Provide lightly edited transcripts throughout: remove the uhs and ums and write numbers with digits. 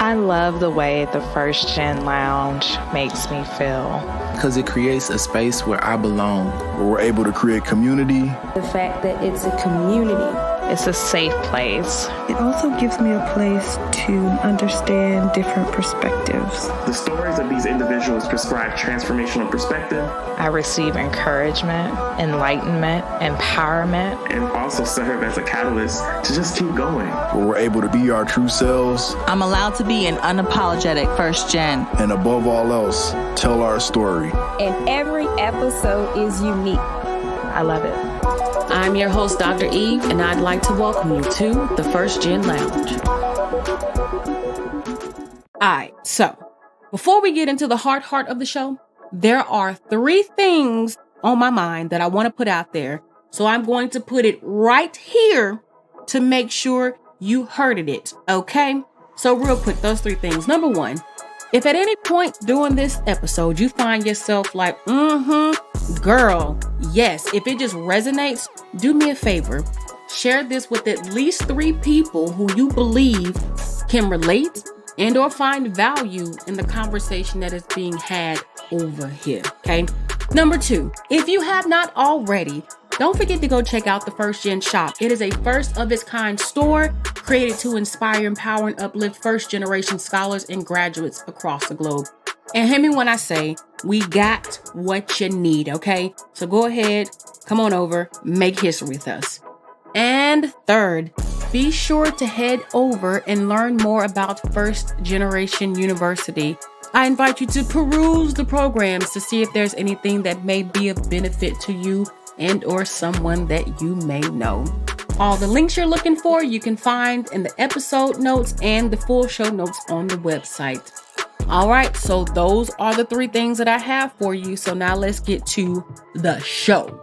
I love the way the First Gen Lounge makes me feel. Because it creates a space where I belong. Where we're able to create community. The fact that it's a community. It's a safe place. It also gives me a place to understand different perspectives. The stories of these individuals prescribe transformational perspective. I receive encouragement, enlightenment, empowerment. And also serve as a catalyst to just keep going. Where we're able to be our true selves. I'm allowed to be an unapologetic First Gen. And above all else, tell our story. And every episode is unique. I love it. I'm your host, Dr. Eve, and I'd like to welcome you to the First Gen Lounge. All right, so before we get into the heart of the show, there are 3 things on my mind that I want to put out there. So I'm going to put it right here to make sure you heard it, okay? So real quick, those 3 things. Number 1, if at any point during this episode you find yourself like, girl, yes, if it just resonates, do me a favor. Share this with at least 3 people who you believe can relate and or find value in the conversation that is being had over here, okay? Number 2, if you have not already, don't forget to go check out the First Gen Shop. It is a first of its kind store created to inspire, empower, and uplift first generation scholars and graduates across the globe. And hear me when I say, we got what you need, okay? So go ahead, come on over, make history with us. And 3rd, be sure to head over and learn more about First Generation University. I invite you to peruse the programs to see if there's anything that may be of benefit to you and or someone that you may know. All the links you're looking for, you can find in the episode notes and the full show notes on the website. All right, so those are the 3 things that I have for you. So now let's get to the show.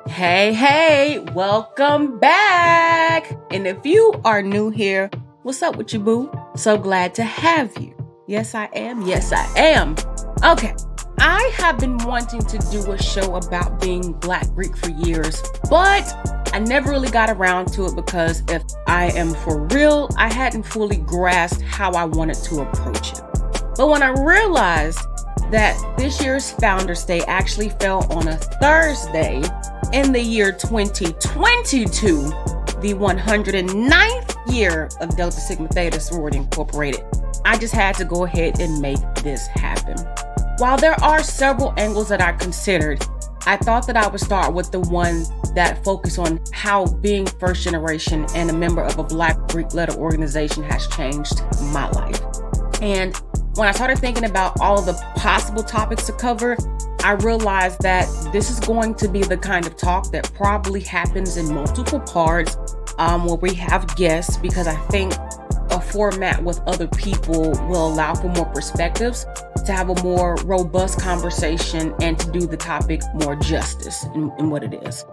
Hey, welcome back. And if you are new here, what's up with you, boo? So glad to have you. Yes, I am. Okay, I have been wanting to do a show about being Black Greek for years, but I never really got around to it because if I am for real, I hadn't fully grasped how I wanted to approach it. But when I realized that this year's Founders Day actually fell on a Thursday in the year 2022, the 109th year of Delta Sigma Theta Sorority Incorporated, I just had to go ahead and make this happen. While there are several angles that I considered, I thought that I would start with the one that focused on how being first generation and a member of a Black Greek letter organization has changed my life. And when I started thinking about all of the possible topics to cover, I realized that this is going to be the kind of talk that probably happens in multiple parts where we have guests, because I think a format with other people will allow for more perspectives, to have a more robust conversation, and to do the topic more justice in what it is.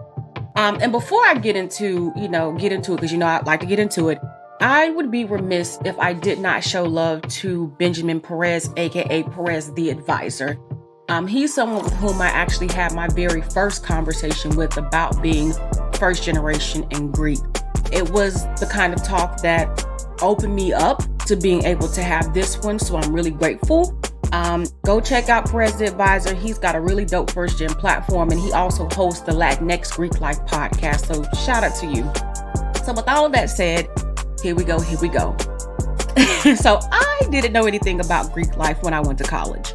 And before I get into it, because I like to get into it, I would be remiss if I did not show love to Benjamin Perez, aka Perez the Advisor. He's someone with whom I actually had my very first conversation with about being first generation and Greek. It was the kind of talk that opened me up to being able to have this one, so I'm really grateful. Go check out Perez the Advisor. He's got a really dope first gen platform, and he also hosts the Latinx Greek Life podcast, so shout out to you. So with all of that said, here we go. So I didn't know anything about Greek life when I went to college.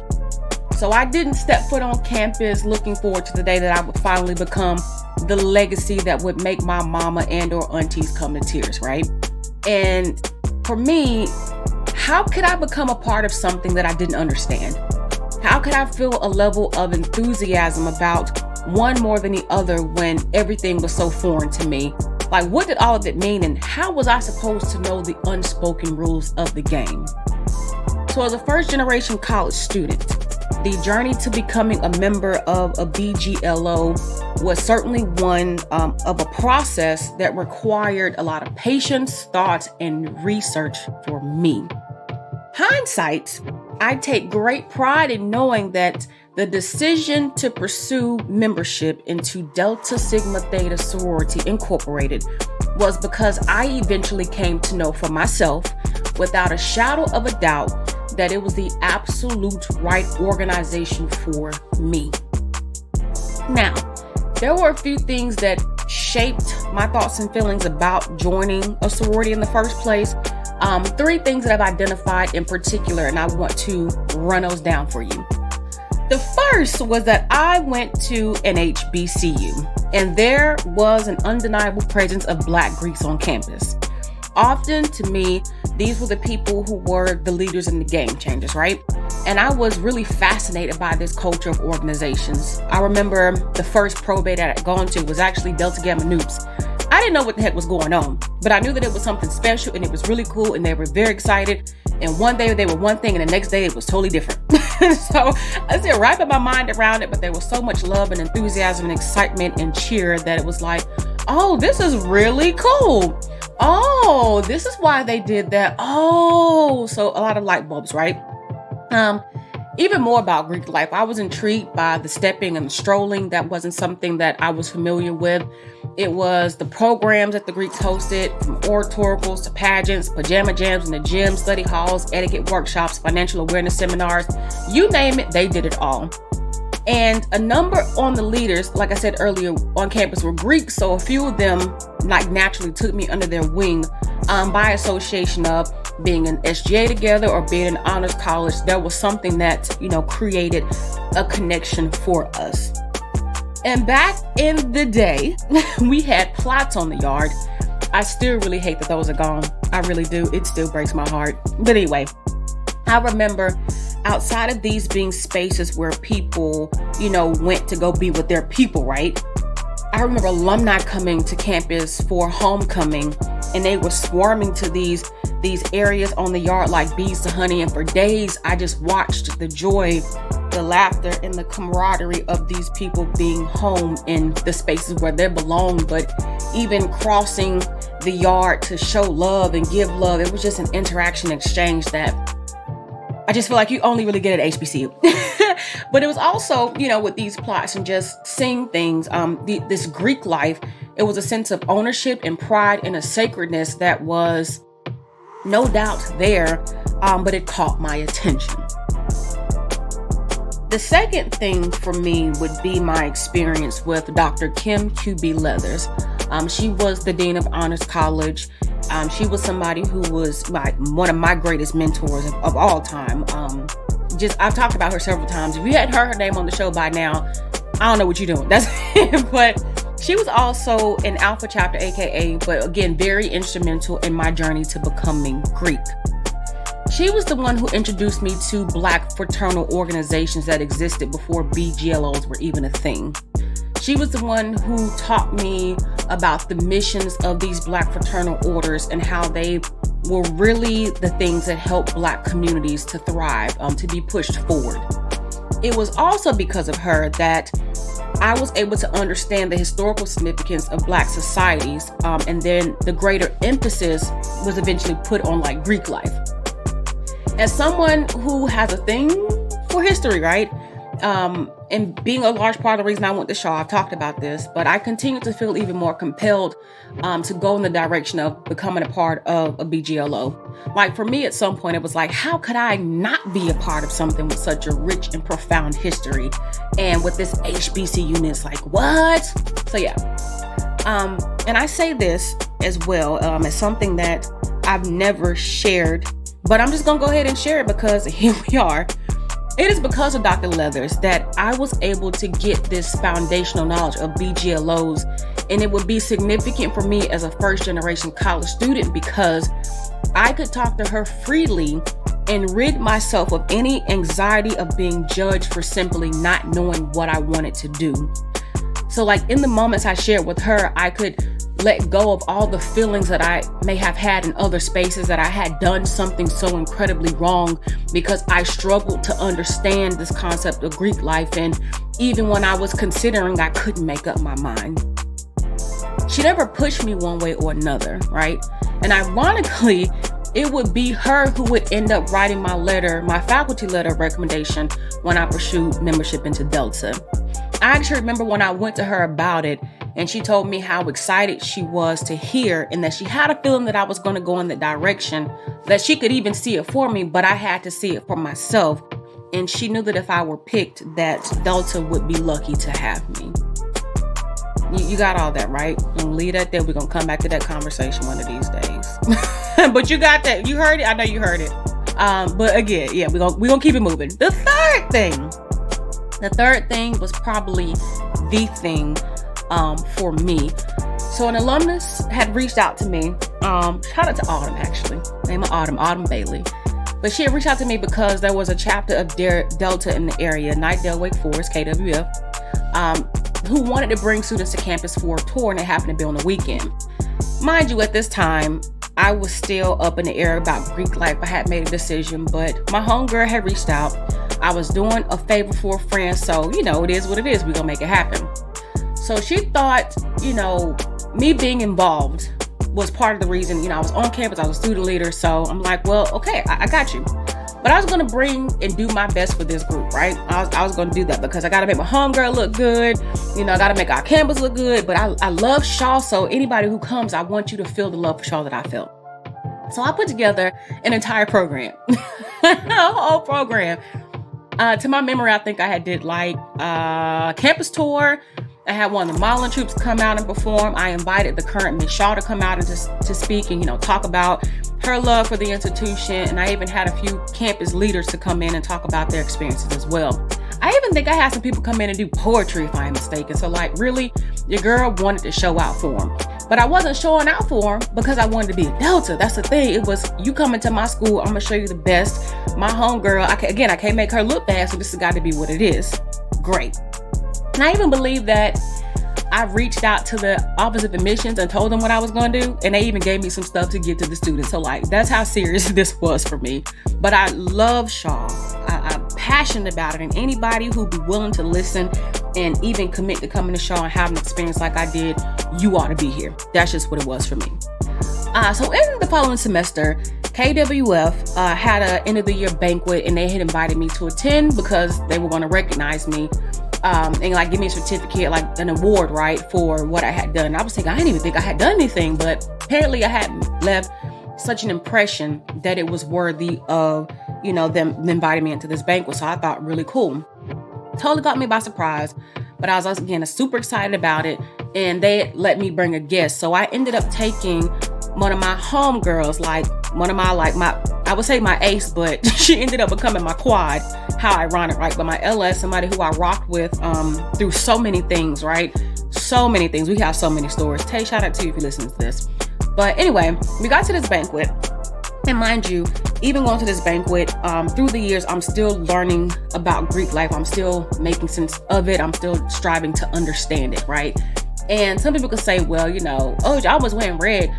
So I didn't step foot on campus looking forward to the day that I would finally become the legacy that would make my mama and or aunties come to tears, right? And for me, how could I become a part of something that I didn't understand? How could I feel a level of enthusiasm about one more than the other when everything was so foreign to me? Like, what did all of it mean, and how was I supposed to know the unspoken rules of the game? So as a first generation college student, the journey to becoming a member of a BGLO was certainly one of a process that required a lot of patience, thought, and research for me. Hindsight, I take great pride in knowing that the decision to pursue membership into Delta Sigma Theta Sorority Incorporated was because I eventually came to know for myself without a shadow of a doubt that it was the absolute right organization for me. Now, there were a few things that shaped my thoughts and feelings about joining a sorority in the first place. 3 things that I've identified in particular, and I want to run those down for you. The first was that I went to an HBCU, and there was an undeniable presence of Black Greeks on campus. Often, to me, these were the people who were the leaders and the game changers, right? And I was really fascinated by this culture of organizations. I remember the first probate that I'd gone to was actually Delta Gamma Noops. I didn't know what the heck was going on, but I knew that it was something special and it was really cool and they were very excited. And one day they were one thing and the next day it was totally different. So I still wrapping my mind around it, but there was so much love and enthusiasm and excitement and cheer that it was like, oh, this is really cool. Oh, this is why they did that. Oh, so a lot of light bulbs, right? Even more about Greek life, I was intrigued by the stepping and the strolling. That wasn't something that I was familiar with. It was the programs that the Greeks hosted, from oratoricals to pageants, pajama jams in the gym, study halls, etiquette workshops, financial awareness seminars, you name it, they did it all. And a number on the leaders, like I said earlier, on campus were Greek, so a few of them like naturally took me under their wing by association of being an SGA together or being an honors college. There was something that, created a connection for us. And back in the day, we had plots on the yard. I still really hate that those are gone. I really do. It still breaks my heart. But anyway, I remember outside of these being spaces where people, went to go be with their people, right? I remember alumni coming to campus for homecoming and they were swarming to these areas on the yard like bees to honey. And for days, I just watched the joy, the laughter, and the camaraderie of these people being home in the spaces where they belong, but even crossing the yard to show love and give love. It was just an interaction exchange that I just feel like you only really get at HBCU. But it was also, with these plots and just seeing things, this Greek life, it was a sense of ownership and pride and a sacredness that was no doubt there, but it caught my attention. The second thing for me would be my experience with Dr. Kim QB Leathers. She was the Dean of Honors College. She was somebody who was one of my greatest mentors of all time. I've talked about her several times. If you hadn't heard her name on the show by now, I don't know what you're doing. But she was also an Alpha Chapter, AKA, but again, very instrumental in my journey to becoming Greek. She was the one who introduced me to Black fraternal organizations that existed before BGLOs were even a thing. She was the one who taught me about the missions of these Black fraternal orders and how they were really the things that helped Black communities to thrive, to be pushed forward. It was also because of her that I was able to understand the historical significance of Black societies, and then the greater emphasis was eventually put on Greek life. As someone who has a thing for history, right? And being a large part of the reason I went to Shaw, I've talked about this, but I continue to feel even more compelled to go in the direction of becoming a part of a BGLO. For me, at some point, it was how could I not be a part of something with such a rich and profound history? And with this HBCU, it's what? So yeah. And I say this as well as something that I've never shared, but I'm just going to go ahead and share it because here we are. It is because of Dr. Leathers that I was able to get this foundational knowledge of BGLOs, and it would be significant for me as a first-generation college student because I could talk to her freely and rid myself of any anxiety of being judged for simply not knowing what I wanted to do. So in the moments I shared with her, I could let go of all the feelings that I may have had in other spaces that I had done something so incredibly wrong because I struggled to understand this concept of Greek life. And even when I was considering, I couldn't make up my mind. She never pushed me one way or another, right? And ironically, it would be her who would end up writing my faculty letter of recommendation when I pursued membership into Delta. I actually remember when I went to her about it, And she told me how excited she was to hear, and that she had a feeling that I was going to go in the direction that she could even see it for me, but I had to see it for myself. And she knew that if I were picked, that Delta would be lucky to have me. You got all that, right? And leave that there. We're going to come back to that conversation one of these days. But you got that. You heard it. I know you heard it. But again, yeah, we're gonna keep it moving. The third thing was probably the thing for me. So an alumnus had reached out to me. Shout out to Autumn, actually. Name of Autumn Bailey. But she had reached out to me because there was a chapter of Delta in the area, Knightdale Wake Forest, KWF, who wanted to bring students to campus for a tour, and it happened to be on the weekend. Mind you, at this time, I was still up in the air about Greek life. I had made a decision, but my homegirl had reached out. I was doing a favor for a friend, so, it is what it is. We're going to make it happen. So she thought, me being involved was part of the reason. I was on campus. I was a student leader. So I'm like, well, okay, I got you. But I was going to bring and do my best for this group, right? I was going to do that because I got to make my homegirl look good. I got to make our campus look good. But I love Shaw, so anybody who comes, I want you to feel the love for Shaw that I felt. So I put together an entire program, a whole program. To my memory, I think I had did like a campus tour. I had one of the modeling troops come out and perform. I invited the current Miss Shaw to come out and to speak and, talk about her love for the institution. And I even had a few campus leaders to come in and talk about their experiences as well. I even think I had some people come in and do poetry, if I am mistaken. So really, your girl wanted to show out for them. But I wasn't showing out for them because I wanted to be a Delta. That's the thing. It was, you coming to my school, I'm going to show you the best. My homegirl, I can't make her look bad, so this has got to be what it is. Great. And I even believe that I reached out to the Office of Admissions and told them what I was going to do. And they even gave me some stuff to give to the students. So that's how serious this was for me. But I love Shaw. I'm passionate about it. And anybody who'd be willing to listen and even commit to coming to Shaw and have an experience like I did, you ought to be here. That's just what it was for me. So in the following semester, KWF had an end of the year banquet, and they had invited me to attend because they were going to recognize me and give me a certificate, like an award, right, for what I had done. And I was thinking, I didn't even think I had done anything, but apparently I had left such an impression that it was worthy of, them inviting me into this banquet. So I thought, really cool. Totally got me by surprise, but I was again super excited about it, and they let me bring a guest. So I ended up taking one of my homegirls, I would say my ace, but she ended up becoming my quad. How ironic, right? But my LS, somebody who I rocked with through so many things, right? So many things. We have so many stories. Tay, shout out to you if you listen to this. But anyway, we got to this banquet. And mind you, even going to this banquet, through the years, I'm still learning about Greek life. I'm still making sense of it. I'm still striving to understand it, right? And some people could say, well, oh, I was wearing red.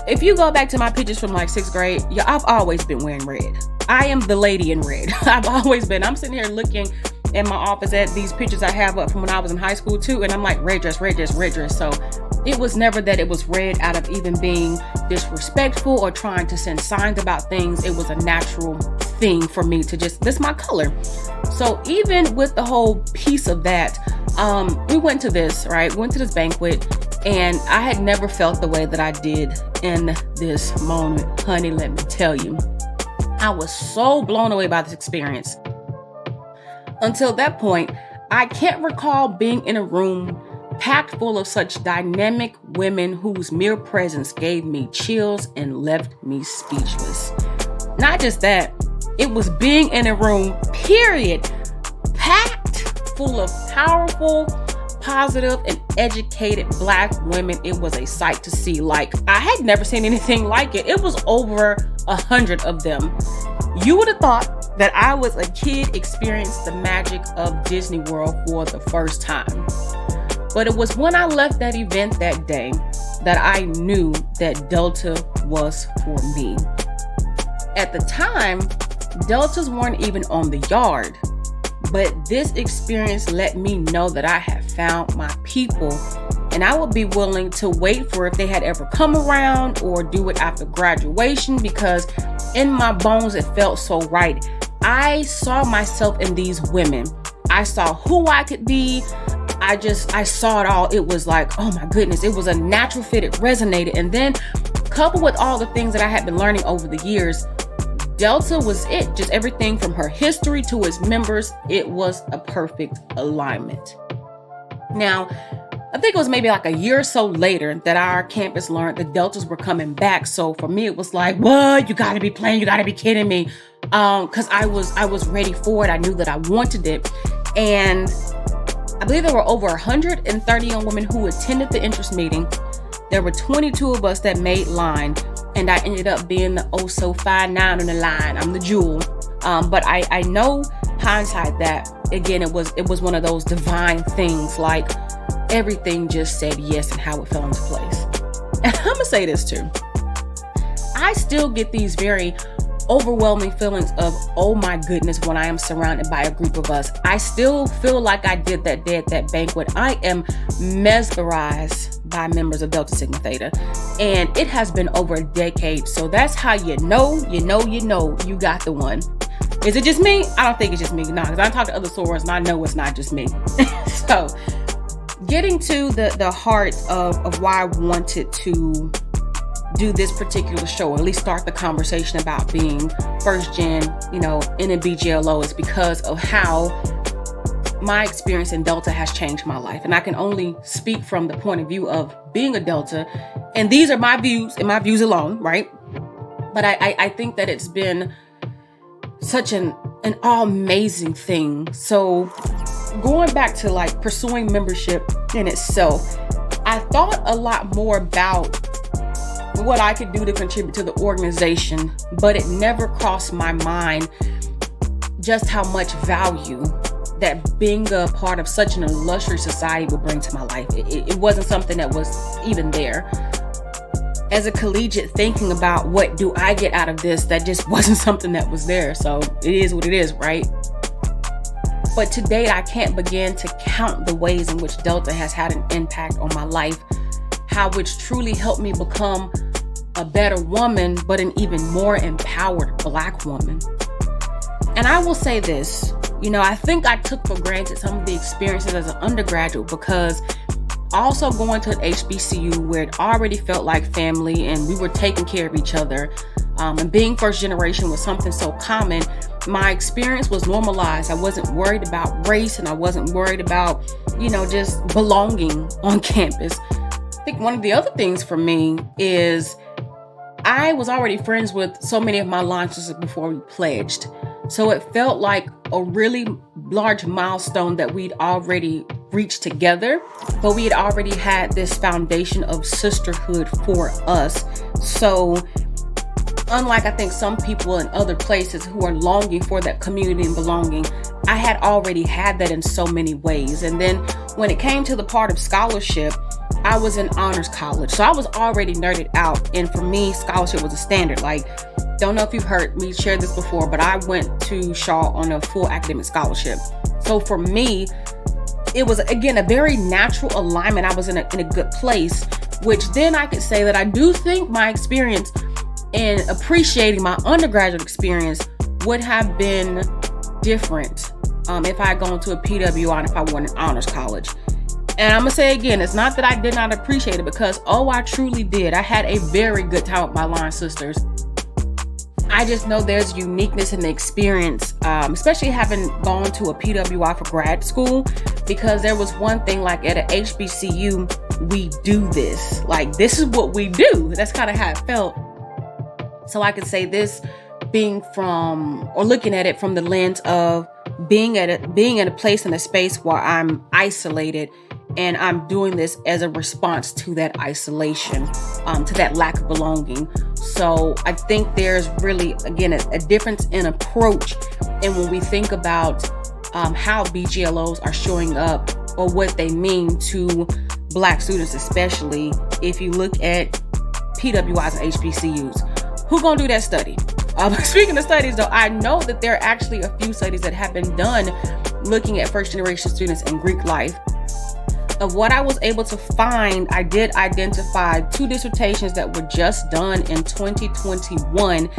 If you go back to my pictures from 6th grade, I've always been wearing red. I am the lady in red. I've always been. I'm sitting here looking in my office at these pictures I have up from when I was in high school too, and I'm like, red dress, red dress, red dress. So it was never that it was red out of even being disrespectful or trying to send signs about things. It was a natural thing for me to just, this is my color. So even with the whole piece of that, we went to this banquet, and I had never felt the way that I did in this moment. Honey, let me tell you, I was so blown away by this experience. Until that point, I can't recall being in a room packed full of such dynamic women whose mere presence gave me chills and left me speechless. Not just that, it was being in a room, period, packed full of powerful, positive, and educated Black women. It was a sight to see. I had never seen anything like it. It was over 100 of them. You would have thought that I was a kid experiencing the magic of Disney World for the first time. But it was when I left that event that day that I knew that Delta was for me. At the time, Deltas weren't even on the yard, but this experience let me know that I had found my people, and I would be willing to wait for if they had ever come around or do it after graduation, because in my bones it felt so right. I saw myself in these women. I saw who I could be. I saw it all. It was like, oh my goodness, it was a natural fit. It resonated. And then coupled with all the things that I had been learning over the years, Delta was it. Just everything from her history to its members. It was a perfect alignment. Now, I think it was maybe like a year or so later that our campus learned the Deltas were coming back. So for me, it was like, what? You gotta be playing. You gotta be kidding me. Cause I was ready for it. I knew that I wanted it. And I believe there were over 130 young women who attended the interest meeting. There were 22 of us that made line, and I ended up being the oh so fine 9 on the line. I'm the jewel. But I know hindsight that again, it was one of those divine things, like everything just said yes and how it fell into place. And I'm gonna say this too. I still get these very overwhelming feelings of, oh my goodness, when I am surrounded by a group of us. I still feel like I did that day at that banquet. I am mesmerized by members of Delta Sigma Theta. And it has been over a decade. So that's how you know you got the one. Is it just me? I don't think it's just me. No, because I talk to other sorors and I know it's not just me. So getting to the heart of why I wanted to do this particular show, or at least start the conversation about being first gen, in a BGLO, is because of how my experience in Delta has changed my life. And I can only speak from the point of view of being a Delta. And these are my views and my views alone, right? But I think that it's been such an amazing thing. So going back to like pursuing membership in itself, I thought a lot more about what I could do to contribute to the organization, but it never crossed my mind just how much value that being a part of such an illustrious society would bring to my life. It wasn't something that was even there. As a collegiate, thinking about what do I get out of this, that just wasn't something that was there. So it is what it is, right? But to date, I can't begin to count the ways in which Delta has had an impact on my life, how it's truly helped me become a better woman, but an even more empowered Black woman. And I will say this, I think I took for granted some of the experiences as an undergraduate, because also going to an HBCU where it already felt like family and we were taking care of each other, and being first generation was something so common, my experience was normalized. I wasn't worried about race, and I wasn't worried about, just belonging on campus. I think one of the other things for me is I was already friends with so many of my line sisters before we pledged. So it felt like a really large milestone that we'd already reached together, but we had already had this foundation of sisterhood for us. So unlike I think some people in other places who are longing for that community and belonging, I had already had that in so many ways. And then when it came to the part of scholarship, I was in honors college, so I was already nerded out. And for me, scholarship was a standard. Like, don't know if you've heard me share this before, but I went to Shaw on a full academic scholarship. So for me, it was, again, a very natural alignment. I was in a good place, which then I could say that I do think my experience in appreciating my undergraduate experience would have been different if I had gone to a PWI and if I went in honors college. And I'm going to say again, it's not that I did not appreciate it, because, I truly did. I had a very good time with my line sisters. I just know there's uniqueness in the experience, especially having gone to a PWI for grad school, because there was one thing, like at an HBCU, we do this. Like, this is what we do. That's kind of how it felt. So I could say this being looking at it from the lens of being in a place, in a space where I'm isolated, and I'm doing this as a response to that isolation, to that lack of belonging. So I think there's really, again, a difference in approach. And when we think about how BGLOs are showing up, or what they mean to Black students, especially if you look at PWIs and HBCUs, who gonna do that study? Speaking of studies, though, I know that there are actually a few studies that have been done looking at first generation students in Greek life. Of what I was able to find, I did identify 2 dissertations that were just done in 2021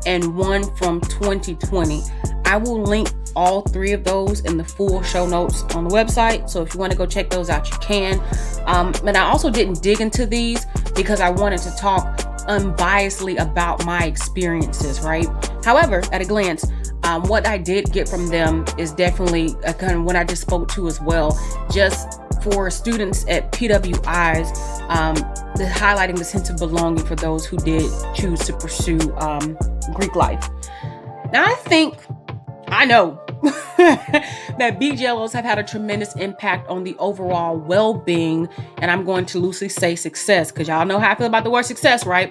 and one from 2020. I will link all 3 of those in the full show notes on the website. So if you want to go check those out, you can. And I also didn't dig into these because I wanted to talk unbiasedly about my experiences, right? However, at a glance, what I did get from them is definitely kind of what I just spoke to as well. Just for students at PWIs, highlighting the sense of belonging for those who did choose to pursue Greek life. Now, I know that BJLOs have had a tremendous impact on the overall well-being, and I'm going to loosely say success, because y'all know how I feel about the word success, right?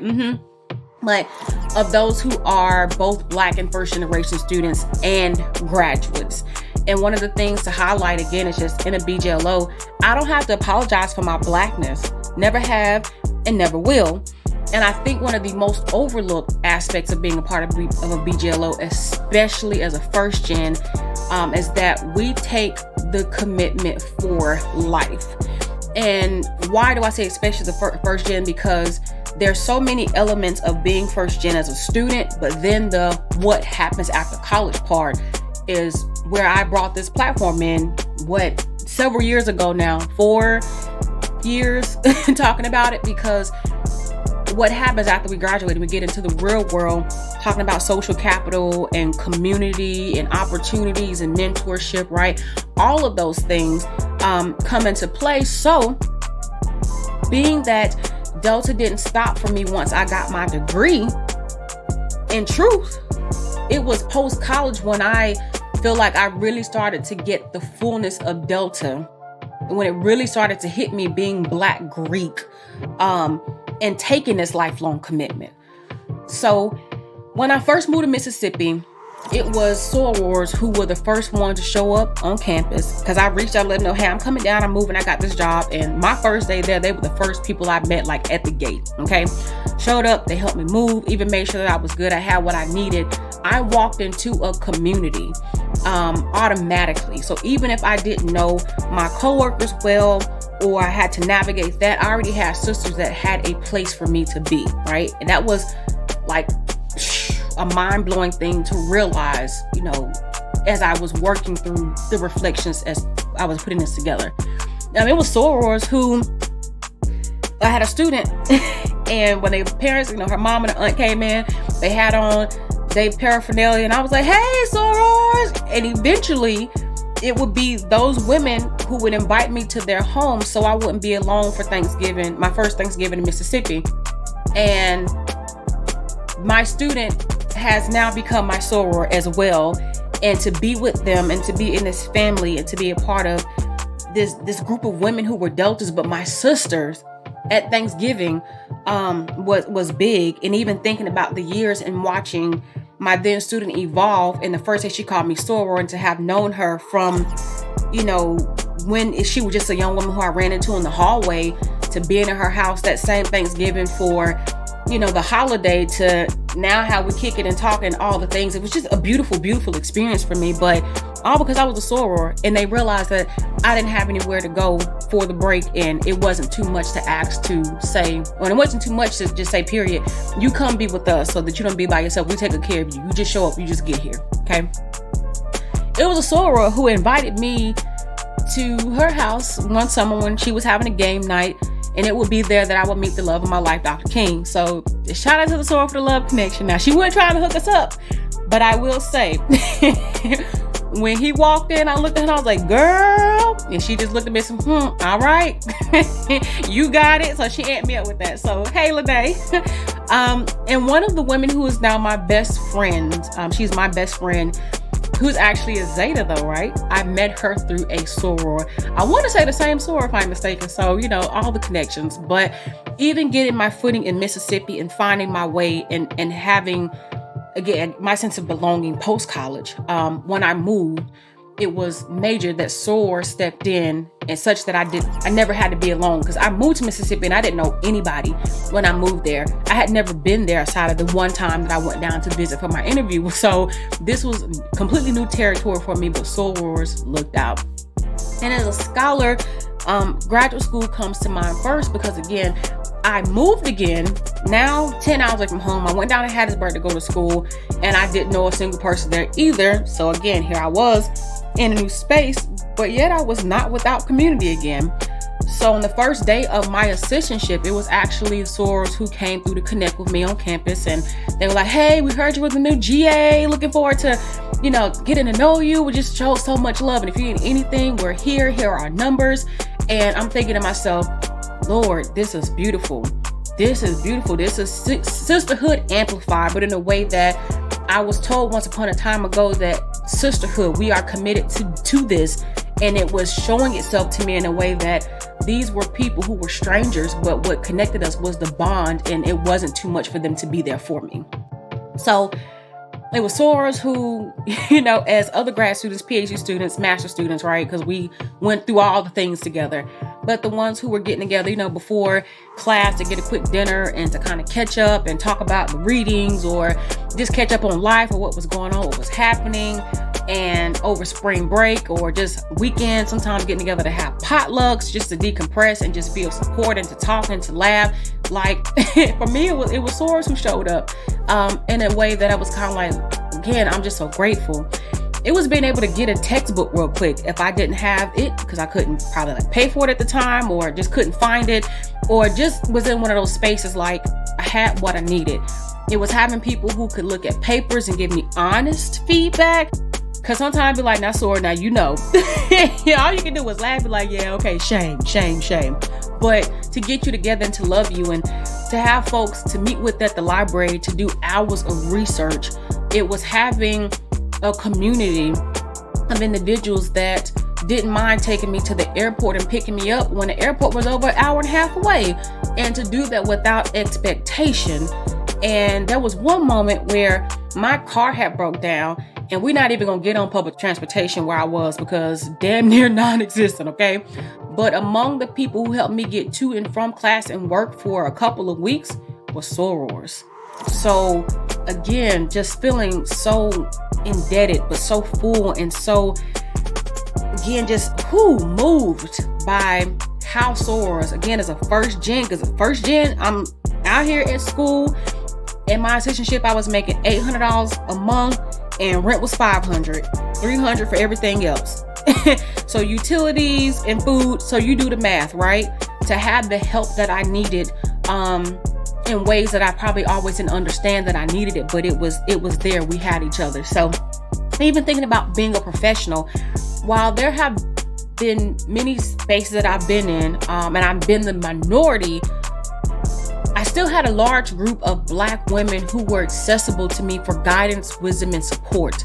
But of those who are both Black and first generation students and graduates. And one of the things to highlight again is just in a BJLO, I don't have to apologize for my Blackness. Never have and never will. And I think one of the most overlooked aspects of being a part of a BJLO, especially as a first gen, is that we take the commitment for life. And why do I say especially the first gen? Because there's so many elements of being first gen as a student, but then the what happens after college part is where I brought this platform in, several years ago now, 4 years talking about it, because what happens after we graduate and we get into the real world, talking about social capital and community and opportunities and mentorship, right? All of those things come into play. So being that Delta didn't stop for me once I got my degree, in truth, it was post-college when I feel like I really started to get the fullness of Delta, when it really started to hit me being Black Greek, and taking this lifelong commitment. So when I first moved to Mississippi, it was sorors who were the first one to show up on campus, because I reached out and let them know, hey, I'm coming down, I'm moving, I got this job. And my first day there, they were the first people I met, like at the gate. Okay, showed up, they helped me move, even made sure that I was good, I had what I needed. I walked into a community automatically. So even if I didn't know my coworkers well, or I had to navigate that, I already had sisters that had a place for me to be, right? And that was like a mind-blowing thing to realize, as I was working through the reflections as I was putting this together. It was sorors who, I had a student and when their parents, her mom and her aunt came in, they had on their paraphernalia, and I was like, hey, sorors! And eventually it would be those women who would invite me to their home so I wouldn't be alone for Thanksgiving, my first Thanksgiving in Mississippi. And my student has now become my soror as well. And to be with them and to be in this family and to be a part of this group of women who were Deltas, but my sisters at Thanksgiving was big. And even thinking about the years and watching my then student evolve, and the first day she called me soror, and to have known her from, when she was just a young woman who I ran into in the hallway, to being in her house that same Thanksgiving for, the holiday, to now how we kick it and talk and all the things. It was just a beautiful, beautiful experience for me, but all because I was a soror, and they realized that I didn't have anywhere to go for the break, and it wasn't too much to ask to say, it wasn't too much to just say, period, you come be with us so that you don't be by yourself. We take good care of you. You just show up. You just get here. Okay. It was a soror who invited me to her house one summer when she was having a game night, and it would be there that I would meet the love of my life, Dr. King. So shout out to the soror for the love connection. Now, she wasn't trying to hook us up, but I will say, when he walked in, I looked at her and I was like, girl, and she just looked at me and said, all right, you got it. So she amped me up with that. So, hey, Lene. And one of the women who is now my best friend, she's my best friend, who's actually a Zeta though, right? I met her through a soror. I want to say the same soror if I'm mistaken. So, all the connections, but even getting my footing in Mississippi and finding my way and having, again, my sense of belonging post-college. When I moved, it was major that soror stepped in, and such that I never had to be alone, because I moved to Mississippi and I didn't know anybody when I moved there. I had never been there outside of the one time that I went down to visit for my interview. So this was completely new territory for me, but sorors looked out. And as a scholar, graduate school comes to mind first, because again, I moved again, now 10 hours away from home. I went down to Hattiesburg to go to school, and I didn't know a single person there either. So again, here I was in a new space, but yet I was not without community again. So on the first day of my assistantship, it was actually sorors who came through to connect with me on campus, and they were like, hey, we heard you with the new GA, looking forward to, getting to know you. We just showed so much love, and if you need anything, we're here are our numbers. And I'm thinking to myself, Lord, this is beautiful. This is beautiful. This is sisterhood amplified, but in a way that I was told once upon a time ago that sisterhood, we are committed to this. And it was showing itself to me in a way that these were people who were strangers, but what connected us was the bond, and it wasn't too much for them to be there for me. So it was sorors who, as other grad students, PhD students, master students, right? Because we went through all the things together. But the ones who were getting together, before class to get a quick dinner and to kind of catch up and talk about the readings or just catch up on life or what was going on, what was happening, and over spring break or just weekends, sometimes getting together to have potlucks just to decompress and just feel support and to talk and to laugh. Like for me, it was sorors who showed up in a way that I was kind of like, again, I'm just so grateful. It was being able to get a textbook real quick if I didn't have it, because I couldn't probably pay for it at the time, or just couldn't find it, or just was in one of those spaces like I had what I needed. It was having people who could look at papers and give me honest feedback. Because sometimes I'd be like, now, sorry, now all you can do was laugh, be like, yeah, okay, shame. But to get you together and to love you and to have folks to meet with at the library to do hours of research, it was having a community of individuals that didn't mind taking me to the airport and picking me up when the airport was over an hour and a half away, and to do that without expectation. And there was one moment where my car had broke down, and we're not even gonna get on public transportation where I was because damn near non-existent, okay? But among the people who helped me get to and from class and work for a couple of weeks was sorors. So again, just feeling so indebted, but so full, and so, again, just moved by how sorors, again, as a first gen, I'm out here at school. In my assistantship, I was making $800 a month, and rent was $500, $300 for everything else. So utilities and food. So you do the math, right? To have the help that I needed, in ways that I probably always didn't understand that I needed it, but it was there. We had each other. So even thinking about being a professional, while there have been many spaces that I've been in, and I've been the minority, I still had a large group of Black women who were accessible to me for guidance, wisdom, and support.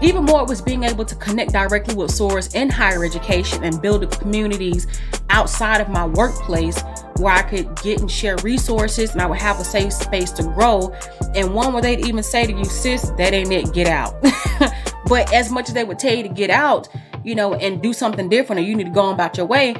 Even more, it was being able to connect directly with sorors in higher education and build communities outside of my workplace where I could get and share resources, and I would have a safe space to grow. And one where they'd even say to you, sis, that ain't it, get out. But as much as they would tell you to get out, and do something different, or you need to go on about your way,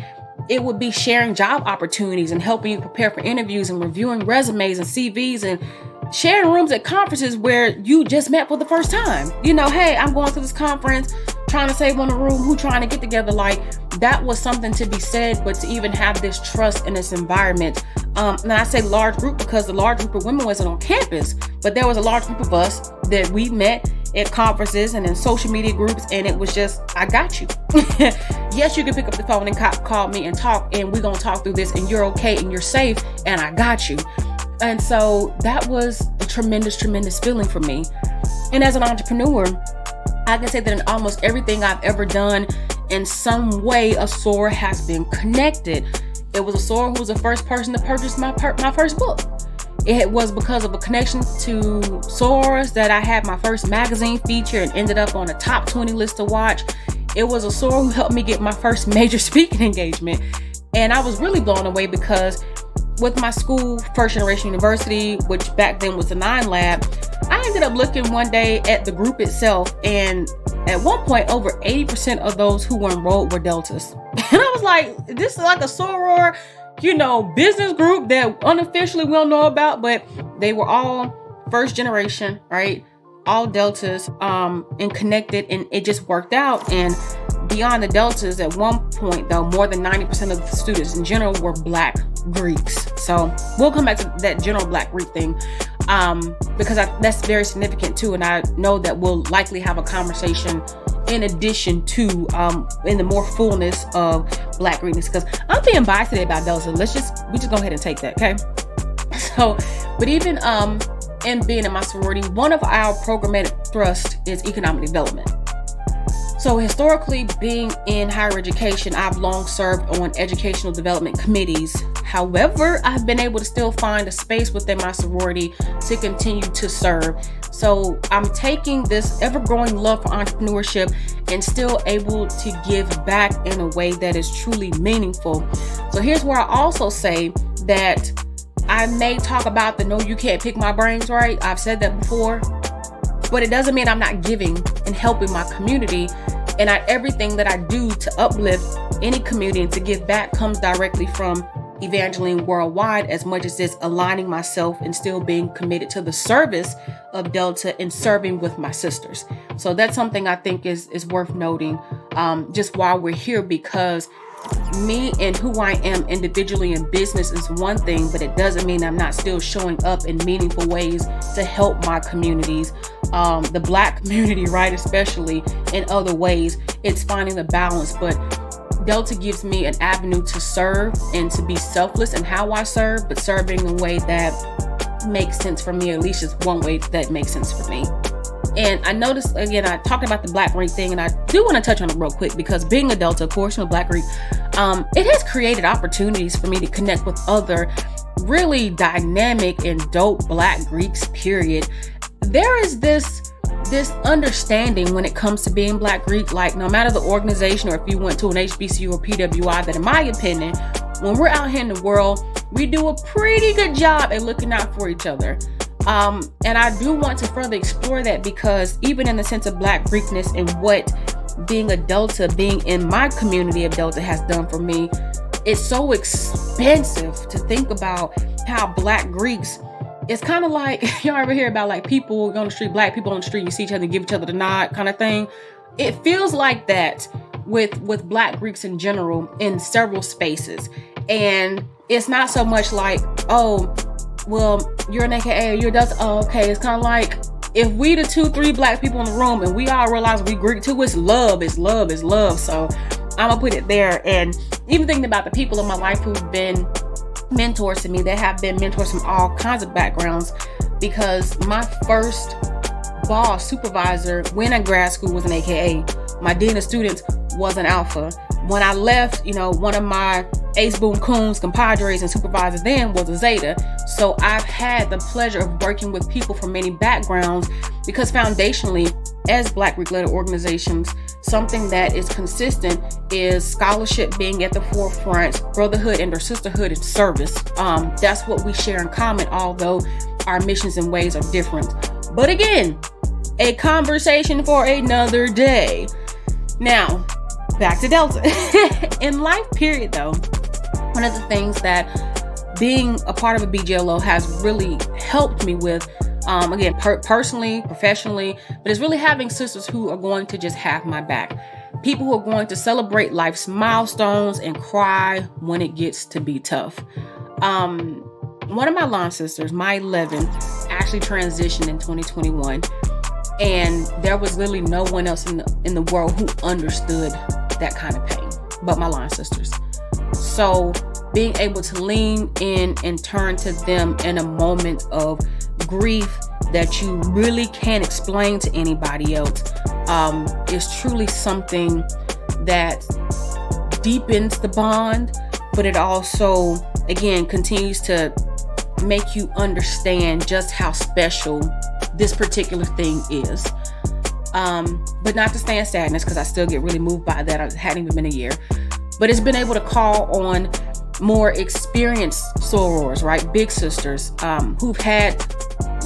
it would be sharing job opportunities and helping you prepare for interviews and reviewing resumes and CVs and sharing rooms at conferences where you just met for the first time. Hey, I'm going to this conference, trying to save on a room, who trying to get together. Like, that was something to be said, but to even have this trust in this environment. And I say large group because the large group of women wasn't on campus, but there was a large group of us that we met at conferences and in social media groups, and it was just, I got you. Yes, you can pick up the phone and call me and talk, and we're gonna talk through this, and you're okay and you're safe, and I got you. And so that was a tremendous feeling for me. And as an entrepreneur, I can say that in almost everything I've ever done, in some way, a soror has been connected. It was a soror who was the first person to purchase my first book. It was because of a connection to sorors that I had my first magazine feature and ended up on a top 20 list to watch. It was a soror who helped me get my first major speaking engagement. And I was really blown away because with my school, First Generation University, which back then was the 9 Lab, I ended up looking one day at the group itself, and at one point, over 80% of those who were enrolled were Deltas. And I was like, this is like a soror, business group that unofficially we don't know about, but they were all first generation, right? All Deltas, and connected, and it just worked out. And beyond the Deltas, at one point though, more than 90% of the students in general were Black Greeks. So we'll come back to that general Black Greek thing, because that's very significant too. And I know that we'll likely have a conversation in addition to in the more fullness of Black Greekness, because I'm being biased today about Delta. We just go ahead and take that, okay? So, but even in being in my sorority, one of our programmatic thrusts is economic development. So historically, being in higher education, I've long served on educational development committees. However, I've been able to still find a space within my sorority to continue to serve. So I'm taking this ever-growing love for entrepreneurship and still able to give back in a way that is truly meaningful. So here's where I also say that I may talk about the no, you can't pick my brains, right? I've said that before, but it doesn't mean I'm not giving and helping my community. And everything that I do to uplift any community and to give back comes directly from Evangeline Worldwide, as much as it's aligning myself and still being committed to the service of Delta and serving with my sisters. So that's something I think is worth noting just while we're here, because me and who I am individually in business is one thing, but it doesn't mean I'm not still showing up in meaningful ways to help my communities, the Black community, right? Especially in other ways. It's finding the balance, but Delta gives me an avenue to serve and to be selfless in how I serve, but serving in a way that makes sense for me, or at least just one way that makes sense for me. And I noticed, again, I talked about the Black Greek thing, and I do want to touch on it real quick, because being a Delta, of course, and a Black Greek, it has created opportunities for me to connect with other really dynamic and dope Black Greeks, period. There is this understanding when it comes to being Black Greek, like no matter the organization, or if you went to an HBCU or PWI, that in my opinion, when we're out here in the world, we do a pretty good job at looking out for each other. And I do want to further explore that, because even in the sense of Black Greekness and what being a Delta, being in my community of Delta has done for me, it's so expensive to think about how Black Greeks, it's kind of like, y'all ever hear about like people on the street, Black people on the street, you see each other and give each other the nod kind of thing. It feels like that with Black Greeks in general in several spaces. And it's not so much like, oh, well, you're an AKA, you're Delta. Oh, okay. It's kind of like if we the 2-3 Black people in the room and we all realize we Greek too, it's love, it's love, it's love. So I'm gonna put it there. And even thinking about the people in my life who've been mentors to me, that have been mentors from all kinds of backgrounds, because my first boss, supervisor, when in grad school was an AKA. My dean of students was an Alpha. When I left, one of my ace boom coons, compadres, and supervisors then was a Zeta. So I've had the pleasure of working with people from many backgrounds, because foundationally, as Black Greek-led organizations, something that is consistent is scholarship being at the forefront, brotherhood and or sisterhood and service. That's what we share in common, although our missions and ways are different. But again, a conversation for another day. Now, back to Delta. In life, period, though, one of the things that being a part of a BGLO has really helped me with, again, personally, professionally, but it's really having sisters who are going to just have my back. People who are going to celebrate life's milestones and cry when it gets to be tough. One of my line sisters, my 11, actually transitioned in 2021. And there was literally no one else in the world who understood that kind of pain but my line sisters. So being able to lean in and turn to them in a moment of grief that you really can't explain to anybody else is truly something that deepens the bond, but it also, again, continues to make you understand just how special this particular thing is. But not to stay in sadness, because I still get really moved by that. It hadn't even been a year. But it's been able to call on more experienced sorors, right? Big sisters who've had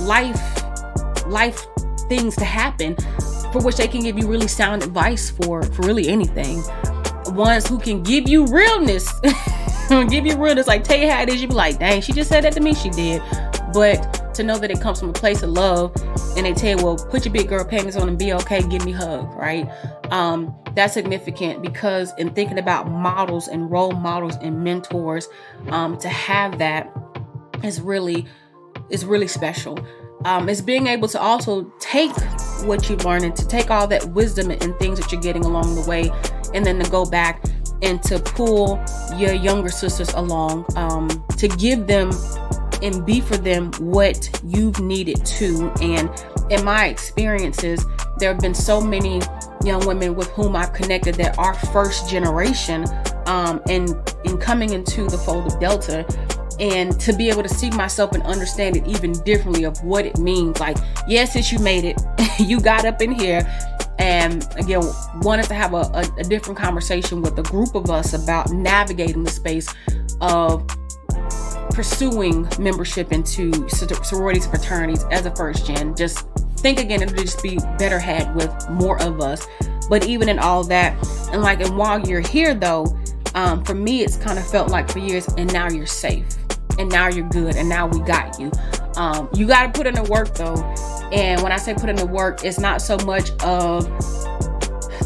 life things to happen for which they can give you really sound advice for really anything. Ones who can give you realness, like tell you how it is. You be like, dang, she just said that to me. She did. But to know that it comes from a place of love, and they tell you, well, put your big girl panties on and be okay, give me a hug, right? That's significant, because in thinking about models and role models and mentors, to have that is really special. It's being able to also take what you learn and to take all that wisdom and things that you're getting along the way, and then to go back and to pull your younger sisters along, to give them and be for them what you've needed to. And in my experiences, there have been so many young women with whom I've connected that are first generation, and in coming into the fold of Delta, and to be able to see myself and understand it even differently of what it means. Like, yes, sis, you made it. You got up in here. And again, wanted to have a different conversation with a group of us about navigating the space of pursuing membership into sororities and fraternities as a first gen. Just think again, it'll just be better had with more of us. But even in all that, and while you're here though, for me, it's kind of felt like for years, and now you're safe, and now you're good, and now we got you. You got to put in the work though. And when I say put in the work, it's not so much of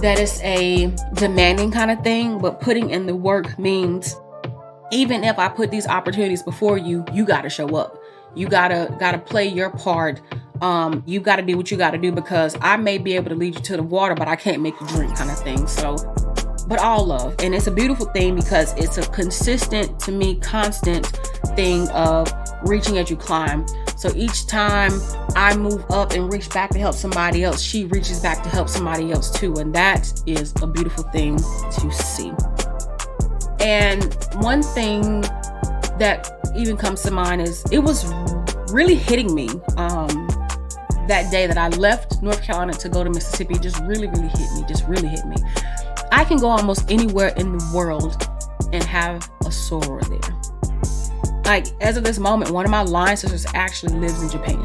that it's a demanding kind of thing, but putting in the work means even if I put these opportunities before you, you got to show up. You gotta play your part. You got to do what you got to do, because I may be able to lead you to the water, but I can't make you drink kind of thing. So, but all love. And it's a beautiful thing, because it's a consistent, to me, constant thing of reaching as you climb. So each time I move up and reach back to help somebody else, she reaches back to help somebody else too. And that is a beautiful thing to see. And one thing that even comes to mind is it was really hitting me that day that I left North Carolina to go to Mississippi. Just really hit me. I can go almost anywhere in the world and have a soror there. Like, as of this moment, one of my line sisters actually lives in Japan,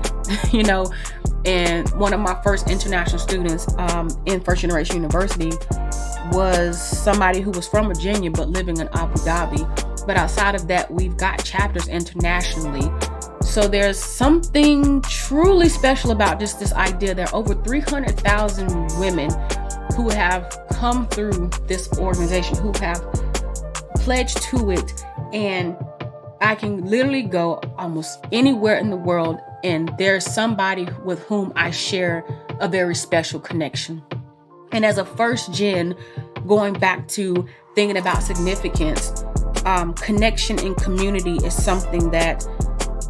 and one of my first international students in First Generation University was somebody who was from Virginia but living in Abu Dhabi. But outside of that, we've got chapters internationally. So there's something truly special about just this idea. There are over 300,000 women who have come through this organization, who have pledged to it, and I can literally go almost anywhere in the world, and there's somebody with whom I share a very special connection. And as a first gen, going back to thinking about significance, connection and community is something that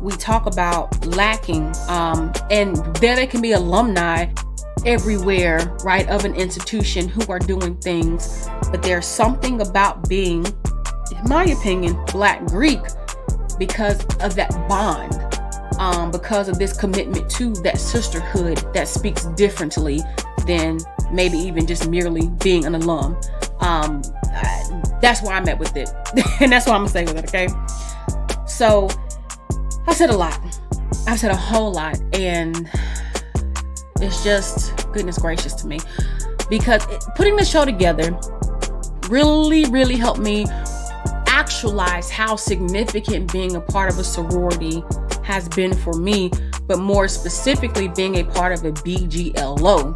we talk about lacking. And there can be alumni everywhere, right, of an institution who are doing things, but there's something about being, in my opinion, Black Greek, because of that bond, because of this commitment to that sisterhood that speaks differently than maybe even just merely being an alum. That's where I'm at with it. And that's what I'm gonna say with it, okay? So I said a lot. I've said a whole lot, and it's just goodness gracious to me, because putting the show together really helped me actualize how significant being a part of a sorority has been for me, but more specifically being a part of a BGLO,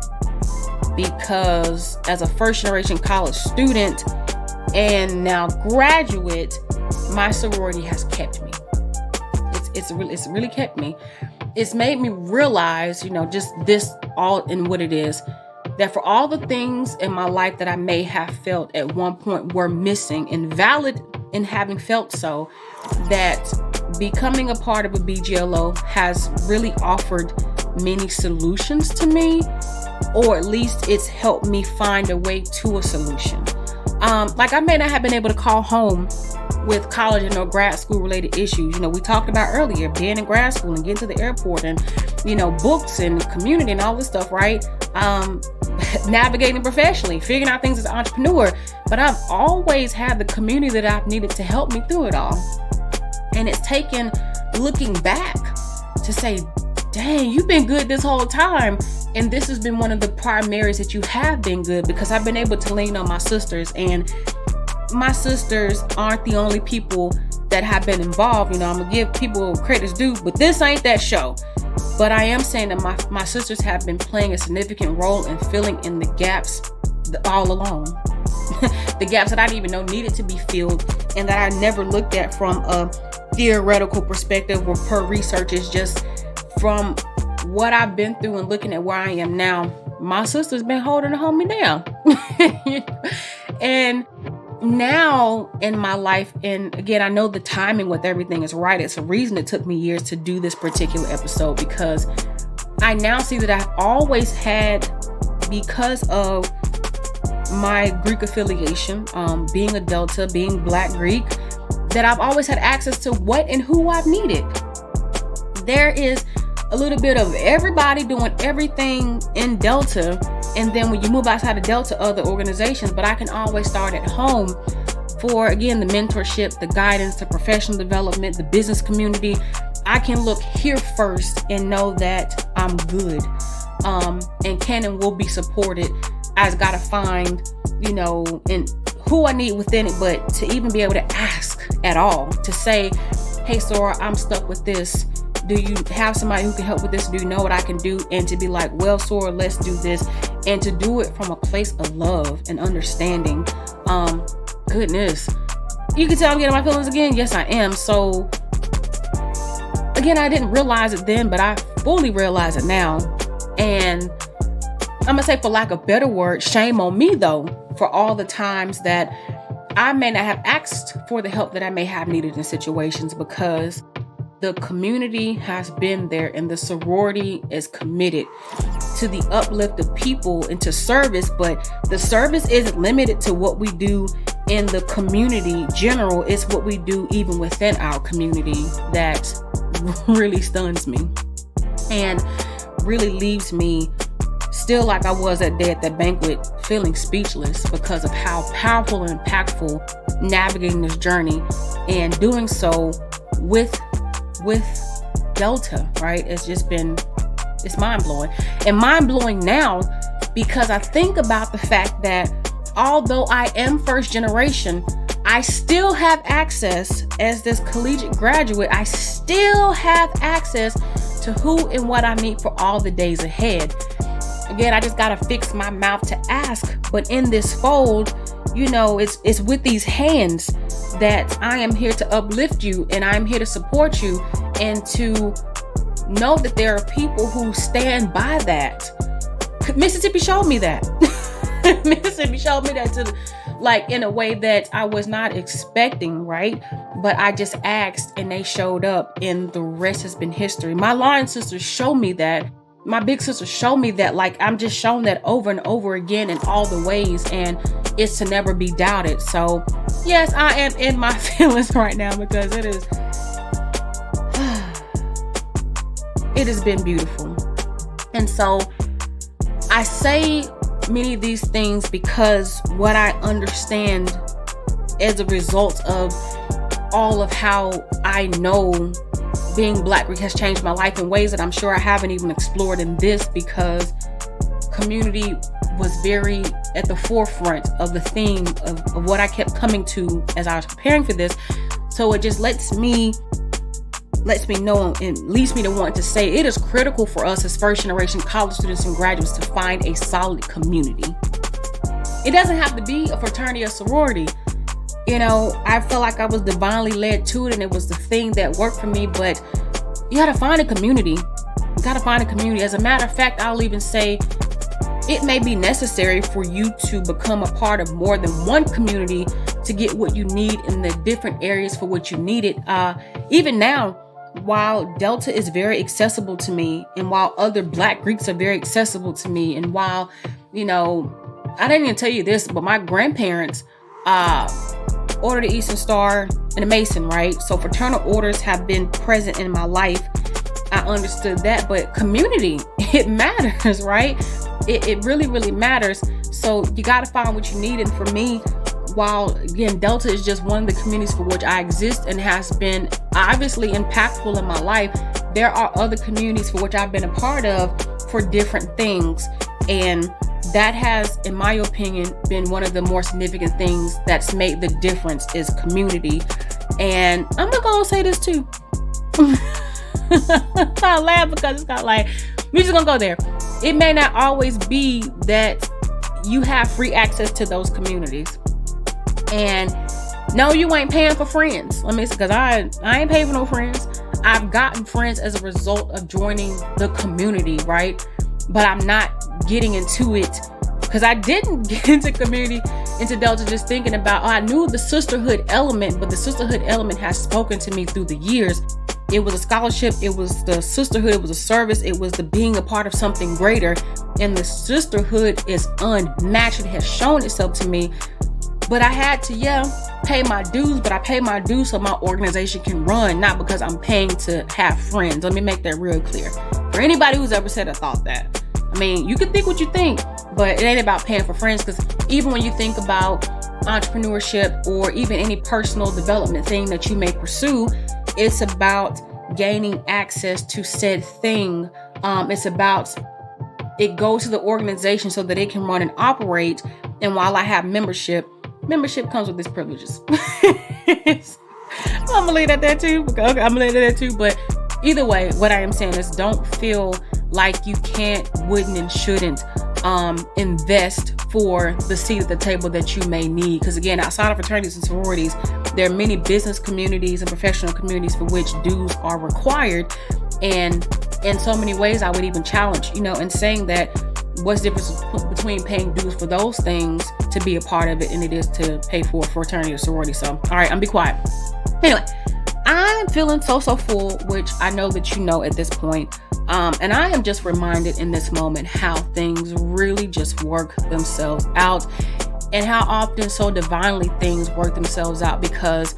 because as a first generation college student and now graduate, my sorority has kept me. It's really kept me. It's made me realize, just this all in what it is, that for all the things in my life that I may have felt at one point were missing and valid in having felt so, that becoming a part of a BGLO has really offered many solutions to me, or at least it's helped me find a way to a solution. Like, I may not have been able to call home with college and grad school related issues. We talked about earlier, being in grad school and getting to the airport and, books and community and all this stuff, right? Navigating professionally, figuring out things as an entrepreneur. But I've always had the community that I've needed to help me through it all. And it's taken looking back to say, dang, you've been good this whole time. And this has been one of the primaries that you have been good, because I've been able to lean on my sisters, and my sisters aren't the only people that have been involved. I'm gonna give people credit's due, but this ain't that show. But I am saying that my sisters have been playing a significant role in filling in the gaps all along. The gaps that I didn't even know needed to be filled, and that I never looked at from a theoretical perspective or per research. Is just from what I've been through and looking at where I am now. My sister's been holding me down. And now in my life, and again, I know the timing with everything is right. It's a reason it took me years to do this particular episode, because I now see that I've always had, because of my Greek affiliation, being a Delta, being Black Greek, that I've always had access to what and who I've needed. There is a little bit of everybody doing everything in Delta, and then when you move outside of Delta, other organizations, but I can always start at home for, again, the mentorship, the guidance, the professional development, the business community. I can look here first and know that I'm good, and can and will be supported. I just gotta find, and who I need within it, but to even be able to ask at all, to say, hey, Sora, I'm stuck with this. Do you have somebody who can help with this? Do you know what I can do? And to be like, well, Sora, let's do this. And to do it from a place of love and understanding. Goodness. You can tell I'm getting my feelings again. Yes, I am. So again, I didn't realize it then, but I fully realize it now. And I'm gonna say, for lack of better word, shame on me though, for all the times that I may not have asked for the help that I may have needed in situations, because the community has been there and the sorority is committed to the uplift of people and to service. But the service isn't limited to what we do in the community general. It's what we do even within our community that really stuns me and really leaves me still like I was that day at that banquet, feeling speechless because of how powerful and impactful navigating this journey and doing so with Delta, right? It's mind-blowing. And mind-blowing now because I think about the fact that although I am first generation, I still have access as this collegiate graduate. I still have access to who and what I need for all the days ahead. Again, I just got to fix my mouth to ask. But in this fold, it's with these hands that I am here to uplift you, and I'm here to support you, and to know that there are people who stand by that. Mississippi showed me that. Mississippi showed me that in a way that I was not expecting, right? But I just asked and they showed up, and the rest has been history. My line sisters show me that. My big sister showed me that. I'm just shown that over and over again in all the ways, and it's to never be doubted. So yes, I am in my feelings right now because it has been beautiful. And so I say many of these things because what I understand as a result of all of how I know being Black Greek has changed my life in ways that I'm sure I haven't even explored in this, because community was very at the forefront of the theme of what I kept coming to as I was preparing for this. So it just lets me know and leads me to want to say it is critical for us as first generation college students and graduates to find a solid community. It doesn't have to be a fraternity or sorority. I felt like I was divinely led to it, and it was the thing that worked for me. But you got to find a community. As a matter of fact, I'll even say it may be necessary for you to become a part of more than one community to get what you need in the different areas for what you need it. Even now, while Delta is very accessible to me, and while other Black Greeks are very accessible to me, and while, I didn't even tell you this, but my grandparents Order the Eastern Star and a Mason, right? So fraternal orders have been present in my life. I understood that, but community, it matters, right? It really, really matters. So you got to find what you need. And for me, while again, Delta is just one of the communities for which I exist and has been obviously impactful in my life, there are other communities for which I've been a part of for different things. And that has, in my opinion, been one of the more significant things that's made the difference is community. And I'm not gonna say this too. I laugh because it's kind of like, we're just gonna go there. It may not always be that you have free access to those communities. And no, you ain't paying for friends. Let me say, because I ain't paying for no friends. I've gotten friends as a result of joining the community, right? But I'm not getting into it because I didn't get into Delta just thinking about, I knew the sisterhood element, but the sisterhood element has spoken to me through the years. It was a scholarship, it was the sisterhood, it was a service, it was the being a part of something greater. And the sisterhood is unmatched. It has shown itself to me. But I had to, pay my dues, but I pay my dues so my organization can run, not because I'm paying to have friends. Let me make that real clear. For anybody who's ever said or thought that. I mean, you can think what you think, but it ain't about paying for friends, because even when you think about entrepreneurship or even any personal development thing that you may pursue, it's about gaining access to said thing. It's about it goes to the organization so that it can run and operate. And while I have membership comes with its privileges. I'm gonna leave it at that too. Okay, I'm gonna leave it at that too. But either way, what I am saying is, don't feel like you can't, wouldn't, and shouldn't invest for the seat at the table that you may need. Because again, outside of fraternities and sororities, there are many business communities and professional communities for which dues are required. And in so many ways, I would even challenge, in saying that what's the difference between paying dues for those things to be a part of it and it is to pay for a fraternity or sorority. So, all right, I'm be quiet. Anyway, I'm feeling so full, which I know that you know at this point. And I am just reminded in this moment how things really just work themselves out, and how often so divinely things work themselves out, because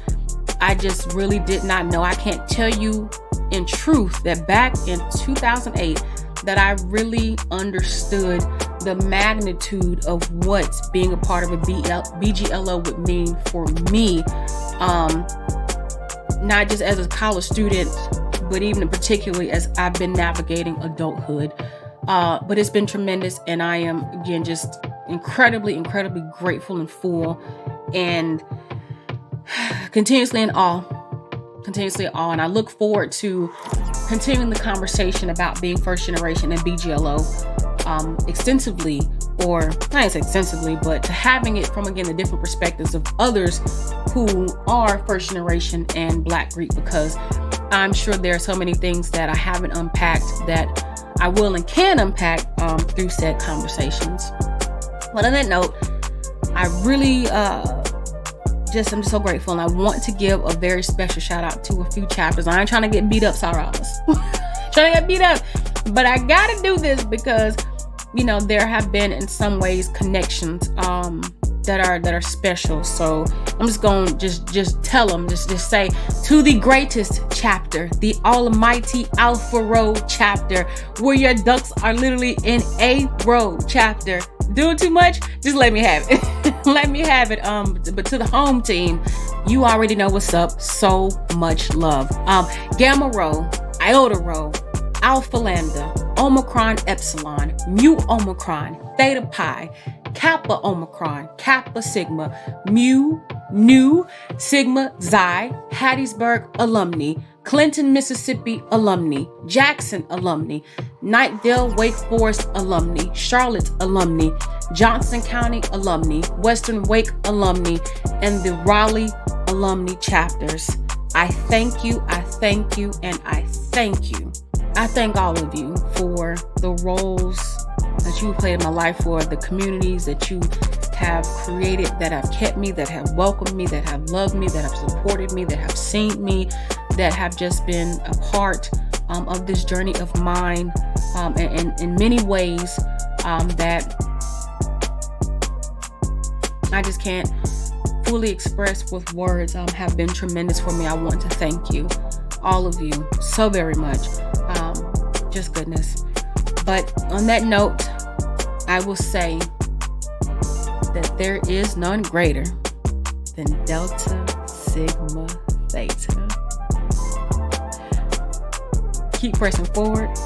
I just really did not know. I can't tell you in truth that back in 2008 that I really understood the magnitude of what being a part of a BGLO would mean for me. Not just as a college student, but even particularly as I've been navigating adulthood. But it's been tremendous, and I am, again, just incredibly grateful and full, and continuously in awe. And I look forward to continuing the conversation about being first generation and BGLO extensively, or not extensively, but to having it from, again, the different perspectives of others who are first generation and Black Greek, because I'm sure there are so many things that I haven't unpacked that I will and can unpack through said conversations. But on that note, I really I'm just so grateful, and I want to give a very special shout out to a few chapters. I ain't trying to get beat up, Sorrows. Trying to get beat up, but I gotta do this because there have been in some ways connections that are special. So I'm just gonna just tell them, just say, to the greatest chapter, the almighty Alpha Row chapter, where your ducks are literally in a row chapter. Doing too much? Just let me have it. Let me have it. But to the home team, you already know what's up. So much love. Gamma Rho, Iota Rho, Alpha Lambda, Omicron Epsilon, Mu Omicron, Theta Pi, Kappa Omicron, Kappa Sigma, Mu, Nu, Sigma Xi, Hattiesburg alumni, Clinton, Mississippi alumni, Jackson alumni, Knightdale, Wake Forest alumni, Charlotte alumni, Johnson County alumni, Western Wake alumni, and the Raleigh alumni chapters. I thank you, and I thank you. I thank all of you for the roles that you played in my life, for the communities that you have created, that have kept me, that have welcomed me, that have loved me, that have supported me, that have seen me, that have just been a part of this journey of mine, and in many ways that I just can't fully express with words, have been tremendous for me. I want to thank you, all of you, so very much. Just goodness. But on that note, I will say that there is none greater than Delta Sigma Theta. Keep pressing forward.